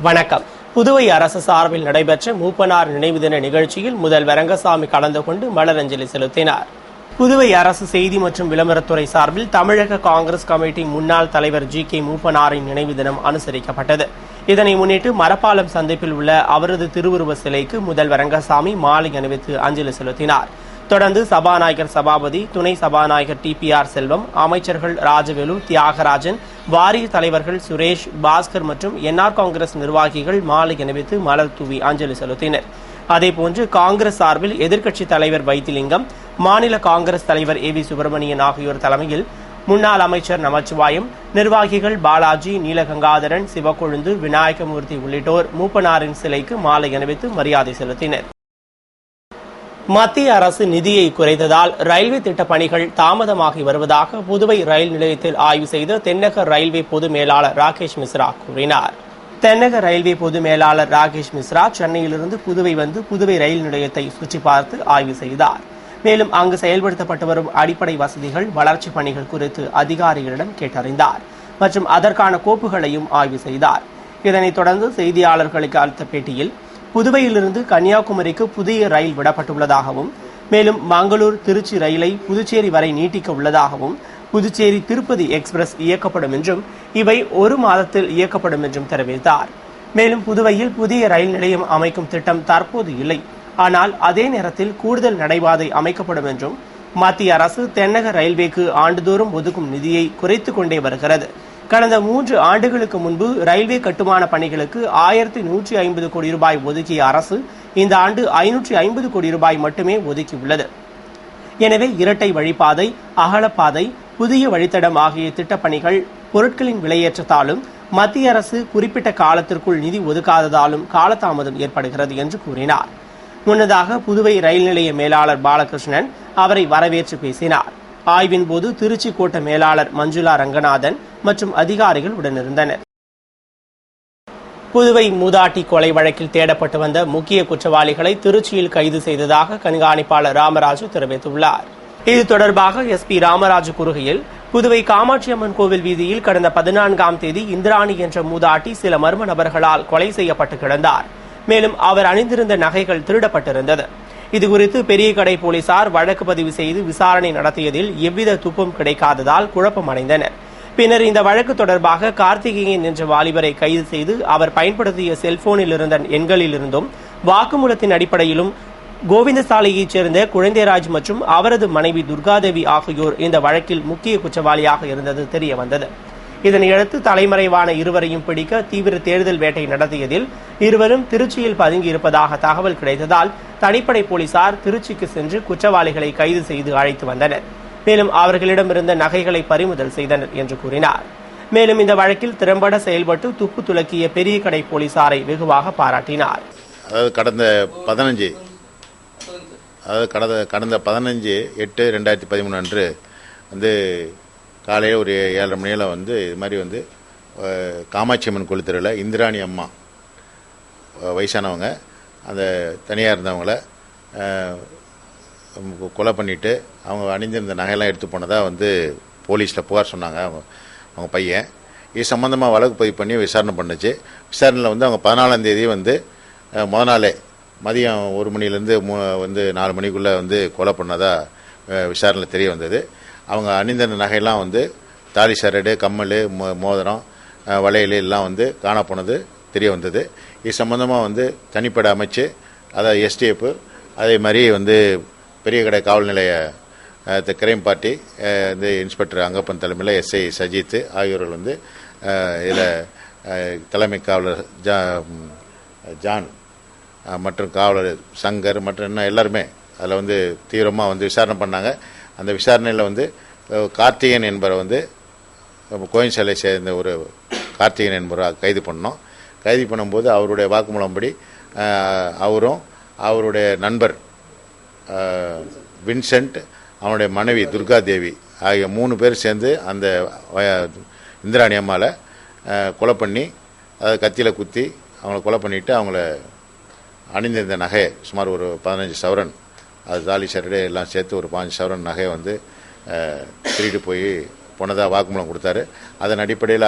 வணக்கம். புதுவை அரசு சார்பில் நடைபெற்ற மூப்பனார் நினைவு தின நிகழ்ச்சியில் முதல்வர் ரங்கசாமி கலந்து கொண்டு மலரஞ்சலி செலுத்தினார். புதுவை அரசு செய்தி மற்றும் விளம்பரத்துறை சார்பில் தமிழக காங்கிரஸ் கமிட்டி முன்னாள் தலைவர் ஜி.கே. மூப்பனாரின் நினைவு தினம் அனுசரிக்கப்பட்டது. இதனை முன்னிட்டு மரப்பாலம் சந்திப்பில் உள்ள அவரது திருவுருவ சிலைக்கு முதல்வர் ரங்கசாமி மாலை அணிவித்து அஞ்சலி செலுத்தினார். தொடர்ந்து சபாநாயகர் சபாபதி, துணை சபாநாயகர் டி.பி.ஆர். செல்வம், அமைச்சர்கள் ராஜவேலு, தியாகராஜன், வாரிய தலைவர்கள் சுரேஷ், பாஸ்கர் மற்றும் என்ஆர் காங்கிரஸ் நிர்வாகிகள் மாலை அணிவித்து மலர் தூவி அஞ்சலி செலுத்தினர். அதேபோன்று காங்கிரஸ் சார்பில் எதிர்க்கட்சித் தலைவர் வைத்திலிங்கம், மாநில காங்கிரஸ் தலைவர் ஏ.வி. சுப்பிரமணியன் ஆகியோர் தலைமையில் முன்னாள் அமைச்சர் நமச்சிவாயம், நிர்வாகிகள் பாலாஜி, நீலகங்காதரன், சிவக்கொழுந்து, விநாயகமூர்த்தி உள்ளிட்டோர் மூப்பனாரின் சிலைக்கு மாலை அணிவித்து மரியாதை செலுத்தினர். மத்திய அரசு நிதியை குறைத்ததால் ரயில்வே திட்டப் பணிகள் தாமதமாகி வருவதாக புதுவை ரயில் நிலையத்தில் ஆய்வு செய்த தென்னக ரயில்வே பொது மேலாளர் ராகேஷ் மிஸ்ரா கூறினார். தென்னக ரயில்வே பொது மேலாளர் ராகேஷ் மிஸ்ரா சென்னையிலிருந்து புதுவை வந்து புதுவை ரயில் நிலையத்தை சுற்றி பார்த்து ஆய்வு செய்தார். மேலும் அங்கு செயல்படுத்தப்பட்டு வரும் அடிப்படை வசதிகள், வளர்ச்சிப் பணிகள் குறித்து அதிகாரிகளிடம் கேட்டறிந்தார் மற்றும் அதற்கான கோப்புகளையும் ஆய்வு செய்தார். இதனைத் தொடர்ந்து செய்தியாளர்களுக்கு அளித்த பேட்டியில் புதுவையிலிருந்து கன்னியாகுமரிக்கு புதிய ரயில் விடப்பட்டுள்ளதாகவும், மேலும் மங்களூர் திருச்சி ரயிலை புதுச்சேரி வரை நீட்டிக்க உள்ளதாகவும், புதுச்சேரி திருப்பதி எக்ஸ்பிரஸ் இயக்கப்படும் என்றும் இவை 1 மாதத்தில் இயக்கப்படும் என்றும் தெரிவித்தார். மேலும் புதுவையில் புதிய ரயில் நிலையம் அமைக்கும் திட்டம் தற்போது இல்லை, ஆனால் அதே நேரத்தில் கூடுதல் நடைபாதை அமைக்கப்படும் என்றும், மத்திய அரசு தென்னக ரயில்வேக்கு ஆண்டுதோறும் ஒதுக்கும் நிதியை குறைத்துக் கொண்டே வருகிறது. கடந்த 3 ஆண்டுகளுக்கு முன்பு ரயில்வே கட்டுமான பணிகளுக்கு 1150 கோடி ரூபாய் ஒதுக்கிய அரசு இந்த ஆண்டு 550 கோடி ரூபாய் மட்டுமே ஒதுக்கியுள்ளது. எனவே இரட்டை வழிப்பாதை, அகலப்பாதை, புதிய வழித்தடம் ஆகிய திட்டப்பணிகள் பொருட்களின் விலையேற்றத்தாலும் மத்திய அரசு குறிப்பிட்ட காலத்திற்குள் நிதி ஒதுக்காததாலும் காலதாமதம் ஏற்படுகிறது என்று கூறினார். முன்னதாக புதுவை ரயில் நிலைய மேலாளர் பாலகிருஷ்ணன் அவரை வரவேற்று பேசினார். ஆய்வின் போது திருச்சி கோட்ட மேலாளர் மஞ்சுளா ரங்கநாதன் மற்றும் அதிகாரிகள் உடனிருந்தனர். புதுவை மூதாட்டி கொலை வழக்கில் தேடப்பட்டு வந்த முக்கிய குற்றவாளிகளை திருச்சியில் கைது செய்ததாக கண்காணிப்பாளர் ராமராஜு தெரிவித்துள்ளார். இது தொடர்பாக எஸ்.பி. ராமராஜு கூறுகையில், புதுவை காமாட்சியம்மன் கோவில் வீதியில் கடந்த 14ஆம் தேதி இந்திராணி என்ற மூதாட்டி சில மர்ம நபர்களால் கொலை செய்யப்பட்டு கிடந்தார். மேலும் அவர் அணிந்திருந்த நகைகள் திருடப்பட்டிருந்தது. இதுகுறித்து பெரிய கடை போலீசார் வழக்கு பதிவு செய்து விசாரணை நடத்தியதில் எவ்வித துப்பும் கிடைக்காததால் குழப்பம் அடைந்தனர். பின்னர் இந்த வழக்கு தொடர்பாக கார்த்திகேயன் என்ற வாலிபரை கைது செய்து அவர் பயன்படுத்திய செல்போனில் இருந்த எண்களிலிருந்தும் வாக்குமூலத்தின் அடிப்படையிலும் கோவிந்தசாலையைச் சேர்ந்த குழந்தைராஜ் மற்றும் அவரது மனைவி துர்காதேவி ஆகியோர் இந்த வழக்கில் முக்கிய குற்றவாளியாக இருந்தது தெரியவந்தது. இதனையடுத்து தலைமறைவான இருவரையும் பிடிக்க தீவிர தேடுதல் வேட்டை நடத்தியதில் இருவரும் திருச்சியில் பதுங்கியிருப்பதாக தகவல் கிடைத்ததால் தனிப்படை போலீசார் திருச்சிக்கு சென்று குற்றவாளிகளை கைது செய்து அழைத்து வந்தனர். மேலும் அவர்களிடமிருந்த நகைகளை பறிமுதல் செய்தனர் என்று கூறினார். மேலும் இந்த வழக்கில் திறம்பட செயல்பட்டு துப்பு துலக்கிய பெரிய கடை போலீசாரை வெகுவாக பாராட்டினார். கடந்த 15/8/2013 அன்று வந்து காலையில் ஒரு 7:30 மணியில் வந்து இது மாதிரி வந்து காமாட்சி அம்மன் கோயில் தெருவில் இந்திராணி அம்மா வயசானவங்க அந்த தனியாக இருந்தவங்கள கொலை பண்ணிவிட்டு அவங்க அணிந்திருந்த நகையெல்லாம் எடுத்து போனதாக வந்து போலீஸில் புகார் சொன்னாங்க. அவங்க பையன் இது சம்மந்தமாக வழக்கு பதிவு பண்ணி விசாரணை பண்ணுச்சு. விசாரணையில் வந்து அவங்க 14ஆம் தேதி வந்து முதல் நாளே மதியம் 1 மணிலேருந்து வந்து 4 மணிக்குள்ளே வந்து கொலை பண்ணதாக விசாரணையில் தெரிய வந்தது. அவங்க அணிந்திருந்த நகையெல்லாம் வந்து தாலி சரடு, கம்மல், மோதிரம், வளையல் எல்லாம் வந்து காணப்போனது தெரிய வந்தது. இது சம்பந்தமாக வந்து தனிப்படை அமைச்சு, அதாவது எஸ்டிஎஃப், அதே மாதிரி வந்து பெரிய கடை காவல் நிலைய கிரைம் பார்ட்டி இந்த இன்ஸ்பெக்டர் அங்கப்பன் தலைமையில் எஸ்ஐ சஜித் ஆகியோர்கள் வந்து இதில் தலைமை காவலர் ஜான் மற்றும் காவலர் சங்கர் மற்றும் இன்னும் எல்லாருமே அதில் வந்து தீவிரமாக வந்து விசாரணை பண்ணாங்க. அந்த விசாரணையில் வந்து கார்த்திகேயன் என்பவரை வந்து கோயில் சிலை சேர்ந்த ஒரு கார்த்திகேயன் என்பவரை கைது பண்ணோம். கைது பண்ணும்போது அவருடைய வாக்குமூலம்படி அவரும் அவருடைய நண்பர் வின்சென்ட், அவனுடைய மனைவி துர்காதேவி ஆகிய 3 பேர் சேர்ந்து அந்த இந்திராணி அம்மாவை கொலை பண்ணி அதை கத்தியில் குத்தி அவங்கள கொலை பண்ணிவிட்டு அவங்கள அணிந்திருந்த நகை சுமார் ஒரு 15 சவரன், அது தாலி சரடு எல்லாம் சேர்த்து ஒரு 5 சவரன் நகையை வந்து திருட்டு போய் போனதாக வாக்குமூலம் கொடுத்தாரு. அதன் அடிப்படையில்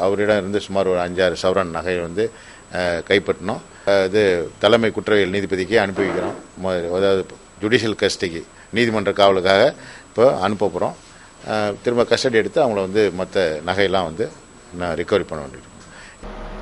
அவரிடம் இருந்து சுமார் ஒரு 5-6 சவரன் நகையை வந்து கைப்பற்றினோம். இது தலைமை குற்றவியல் நீதிபதிக்கு அனுப்பி வைக்கிறோம். அதாவது ஜுடிஷியல் கஸ்டடிக்கு, நீதிமன்ற காவலுக்காக இப்போ அனுப்ப போகிறோம். திரும்ப கஸ்டடி எடுத்து அவங்கள வந்து மற்ற நகையெல்லாம் வந்து ரிகவரி பண்ண வேண்டியிருக்கும்.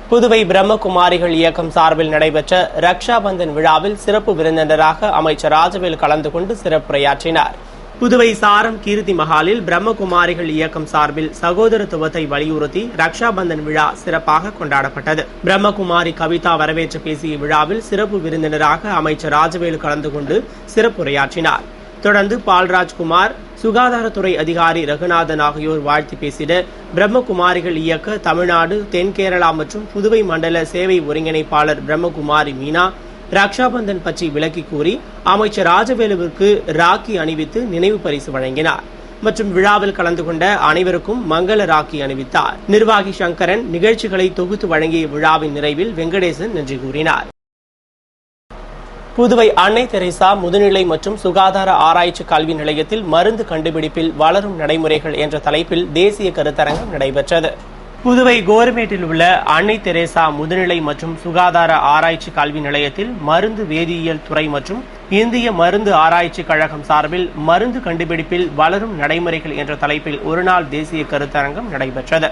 புதுவை பிரம்மகுமாரிகள் இயக்கம் சார்பில் நடைபெற்ற ரக்ஷா பந்தன் விழாவில் சிறப்பு விருந்தினராக அமைச்சர் ராஜவேல் கலந்து கொண்டு சிறப்புரையாற்றினார். புதுவை சாரம் கீர்த்தி மஹாலில் பிரம்மகுமாரிகள் இயக்கம் சார்பில் சகோதரத்துவத்தை வலியுறுத்தி ரக்ஷா பந்தன் விழா சிறப்பாக கொண்டாடப்பட்டது. பிரம்மகுமாரி கவிதா வரவேற்று பேசிய விழாவில் சிறப்பு விருந்தினராக அமைச்சர் ராஜவேல் கலந்து கொண்டு சிறப்புரையாற்றினார். தொடர்ந்து பால்ராஜ்குமார், சுகாதாரத்துறை அதிகாரி ரகுநாதன் ஆகியோர் வாழ்த்தி பேசிட பிரம்மகுமாரிகள் இயக்க தமிழ்நாடு, தென்கேரளா மற்றும் புதுவை மண்டல சேவை ஒருங்கிணைப்பாளர் பிரம்மகுமாரி மீனா ரக்ஷாபந்தன் பற்றி விளக்கி கூறி அமைச்சர் ராஜவேலுவிற்கு ராக்கி அணிவித்து நினைவு பரிசு வழங்கினார் மற்றும் விழாவில் கலந்து கொண்ட அனைவருக்கும் மங்கள ராக்கி அணிவித்தார். நிர்வாகி சங்கரன் நிகழ்ச்சிகளை தொகுத்து வழங்கிய விழாவின் நிறைவில் வெங்கடேசன் நன்றி கூறினார். புதுவை அன்னை தெரேசா முதுநிலை மற்றும் சுகாதார ஆராய்ச்சி கல்வி நிலையத்தில் மருந்து கண்டுபிடிப்பில் வளரும் நடைமுறைகள் என்ற தலைப்பில் தேசிய கருத்தரங்கம் நடைபெற்றது. புதுவை கோர்மேட்டில் உள்ள அன்னை தெரேசா முதுநிலை மற்றும் சுகாதார ஆராய்ச்சி கல்வி நிலையத்தில் மருந்து வேதியியல் துறை மற்றும் இந்திய மருந்து ஆராய்ச்சி கழகம் சார்பில் மருந்து கண்டுபிடிப்பில் வளரும் நடைமுறைகள் என்ற தலைப்பில் ஒருநாள் தேசிய கருத்தரங்கம் நடைபெற்றது.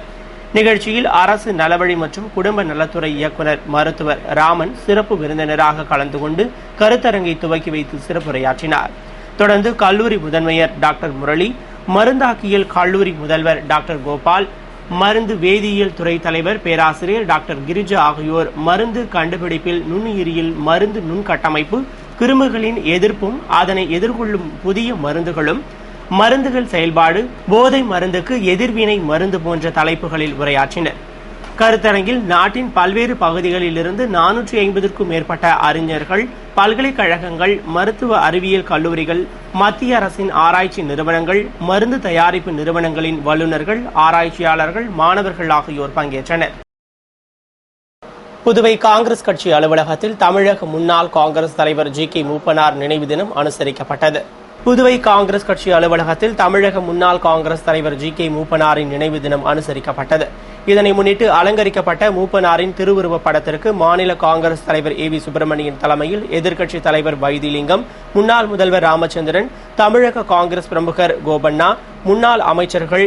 நிகழ்ச்சியில் அரசு நலவழி மற்றும் குடும்ப நலத்துறை இயக்குநர் மருத்துவர் ராமன் சிறப்பு விருந்தினராக கலந்து கொண்டு கருத்தரங்கை துவக்கி வைத்து சிறப்புரையாற்றினார். தொடர்ந்து கல்லூரி முதன்மையர் டாக்டர் முரளி, மருந்தாக்கியல் கல்லூரி முதல்வர் டாக்டர் கோபால், மருந்து வேதியியல் துறை தலைவர் பேராசிரியர் டாக்டர் கிரிஜா ஆகியோர் மருந்து கண்டுபிடிப்பில் நுண்ணுயிரியில் மருந்து நுண்கட்டமைப்பு, கிருமிகளின் எதிர்ப்பும் அதனை எதிர்கொள்ளும் புதிய மருந்துகளும், மருந்துகள் செயல்பாடு, போதை மருந்துக்கு எதிர்வினை மருந்து போன்ற தலைப்புகளில் உரையாற்றினர். கருத்தரங்கில் நாட்டின் பல்வேறு பகுதிகளில் இருந்து 450க்கும் மேற்பட்ட அறிஞர்கள், பல்கலைக்கழகங்கள், மருத்துவ அறிவியல் கல்லூரிகள், மத்திய அரசின் ஆராய்ச்சி நிறுவனங்கள், மருந்து தயாரிப்பு நிறுவனங்களின் வல்லுநர்கள், ஆராய்ச்சியாளர்கள், மாணவர்கள் ஆகியோர் பங்கேற்றனர். புதுவை காங்கிரஸ் கட்சி அலுவலகத்தில் தமிழக முன்னாள் காங்கிரஸ் தலைவர் ஜி.கே. மூப்பனார் நினைவு தினம் அனுசரிக்கப்பட்டது. புதுவை காங்கிரஸ் கட்சி அலுவலகத்தில் தமிழக முன்னாள் காங்கிரஸ் தலைவர் ஜி.கே. மூப்பனாரின் நினைவு தினம் அனுசரிக்கப்பட்டது. இதனை முன்னிட்டு அலங்கரிக்கப்பட்ட மூப்பனாரின் திருவுருவப் படத்திற்கு மாநில காங்கிரஸ் தலைவர் ஏ.வி. சுப்பிரமணியன் தலைமையில் எதிர்க்கட்சித் தலைவர் வைத்திலிங்கம், முன்னாள் முதல்வர் ராமச்சந்திரன், தமிழக காங்கிரஸ் பிரமுகர் கோபண்ணா, முன்னாள் அமைச்சர்கள்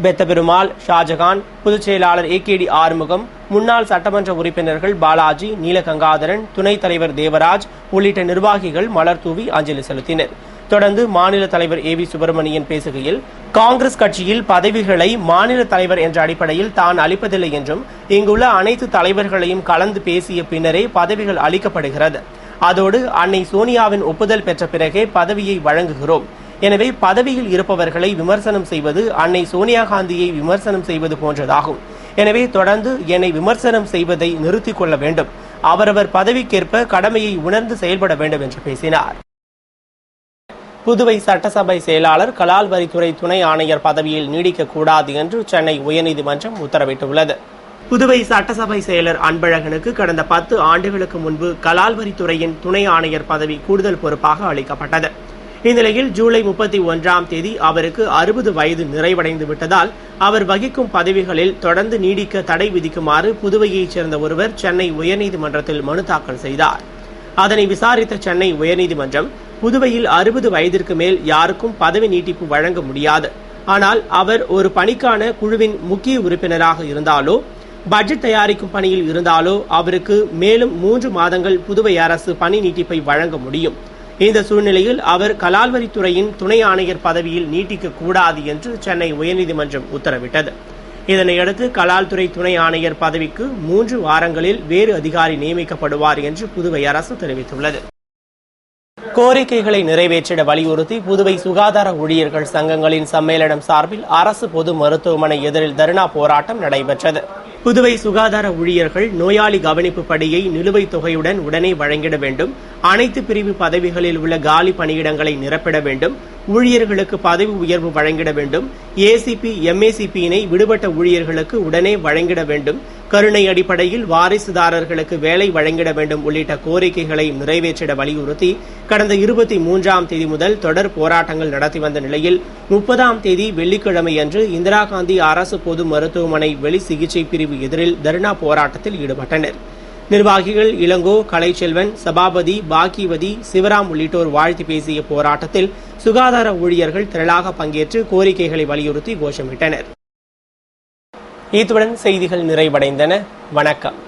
பெத்தபெருமாள், ஷாஜகான், பொதுச் செயலாளர் ஏ.கே.டி. ஆறுமுகம், முன்னாள் சட்டமன்ற உறுப்பினர்கள் பாலாஜி, நீலகங்காதரன், துணைத் தலைவர் தேவராஜ் உள்ளிட்ட நிர்வாகிகள் மலர் தூவி அஞ்சலி செலுத்தினர். தொடர்ந்து மாநில தலைவர் ஏ.வி. சுப்பிரமணியன் பேசுகையில், காங்கிரஸ் கட்சியில் பதவிகளை மாநில தலைவர் என்ற அடிப்படையில் தான் அளிப்பதில்லை என்றும், இங்குள்ள அனைத்து தலைவர்களையும் கலந்து பேசிய பின்னரே பதவிகள் அளிக்கப்படுகிறது. அதோடு அன்னை சோனியாவின் ஒப்புதல் பெற்ற பிறகே பதவியை வழங்குகிறோம். எனவே பதவியில் இருப்பவர்களை விமர்சனம் செய்வது அன்னை சோனியா காந்தியை விமர்சனம் செய்வது போன்றதாகும். எனவே தொடர்ந்து என்னை விமர்சனம் செய்வதை நிறுத்திக் கொள்ள வேண்டும். அவரவர் பதவிக்கேற்ப கடமையை உணர்ந்து செயல்பட வேண்டும் என்று பேசினார். புதுவை சட்டசபை செயலாளர் கலால் வரித்துறை துணை ஆணையர் பதவியில் நீடிக்கக்கூடாது என்று சென்னை உயர்நீதிமன்றம் உத்தரவிட்டுள்ளது. புதுவை சட்டசபை செயலர் அன்பழகனுக்கு கடந்த 10 ஆண்டுகளுக்கு முன்பு கலால் வரித்துறையின் துணை ஆணையர் பதவி கூடுதல் பொறுப்பாக அளிக்கப்பட்டது. இந்நிலையில் ஜூலை 31ஆம் தேதி அவருக்கு 60 வயது நிறைவடைந்து விட்டதால் அவர் வகிக்கும் பதவிகளில் தொடர்ந்து நீடிக்க தடை விதிக்குமாறு புதுவையைச் சேர்ந்த ஒருவர் சென்னை உயர்நீதிமன்றத்தில் மனு தாக்கல் செய்தார். அதனை விசாரித்த சென்னை உயர்நீதிமன்றம், புதுவையில் 60 வயதிற்கு மேல் யாருக்கும் பதவி நீட்டிப்பு வழங்க முடியாது. ஆனால் அவர் ஒரு பணிக்கான குழுவின் முக்கிய உறுப்பினராக இருந்தாலோ, பட்ஜெட் தயாரிக்கும் பணியில் இருந்தாலோ அவருக்கு மேலும் 3 மாதங்கள் புதுவை அரசு பணி நீட்டிப்பை வழங்க முடியும். இந்த சூழ்நிலையில் அவர் கலால் வரித்துறையின் துணை ஆணையர் பதவியில் நீட்டிக்க கூடாது என்று சென்னை உயர்நீதிமன்றம் உத்தரவிட்டது. இதனையடுத்து கலால் துறை துணை ஆணையர் பதவிக்கு 3 வாரங்களில் வேறு அதிகாரி நியமிக்கப்படுவார் என்று புதுவை அரசு தெரிவித்துள்ளது. கோரிக்கைகளை நிறைவேற்றிட வலியுறுத்தி புதுவை சுகாதார ஊழியர்கள் சங்கங்களின் சம்மேளனம் சார்பில் அரசு பொது மருத்துவமனை எதிரில் தர்ணா போராட்டம் நடைபெற்றது. புதுவை சுகாதார ஊழியர்கள் நோயாளி கவனிப்பு படியை நிலுவைத் தொகையுடன் உடனே வழங்கிட வேண்டும், அனைத்து பிரிவு பதவிகளில் உள்ள காலி பணியிடங்களை நிரப்பிட வேண்டும், ஊழியர்களுக்கு பதவி உயர்வு வழங்கிட வேண்டும். ஏசிபி MACP-யினை விடுபட்ட ஊழியர்களுக்கு உடனே வழங்கிட வேண்டும். கருணை அடிப்படையில் வாரிசுதாரர்களுக்கு வேலை வழங்கிட வேண்டும் உள்ளிட்ட கோரிக்கைகளை நிறைவேற்றிட வலியுறுத்தி கடந்த 23ஆம் தேதி முதல் தொடர் போராட்டங்கள் நடத்தி வந்த நிலையில் 30ஆம் தேதி வெள்ளிக்கிழமை அன்று இந்திரா காந்தி அரசு பொது மருத்துவமனை வெளி சிகிச்சை பிரிவு எதிரில் தர்ணா போராட்டத்தில் ஈடுபட்டனர். நிர்வாகிகள் இளங்கோ, கலைச்செல்வன், சபாபதி, பாக்கியவதி, சிவராம் உள்ளிட்டோர் வாழ்த்து பேசிய போராட்டத்தில் சுகாதார ஊழியர்கள் திரளாக பங்கேற்று கோரிக்கைகளை வலியுறுத்தி கோஷமிட்டனர். இத்துடன் செய்திகள் நிறைவடைந்தன. வணக்கம்.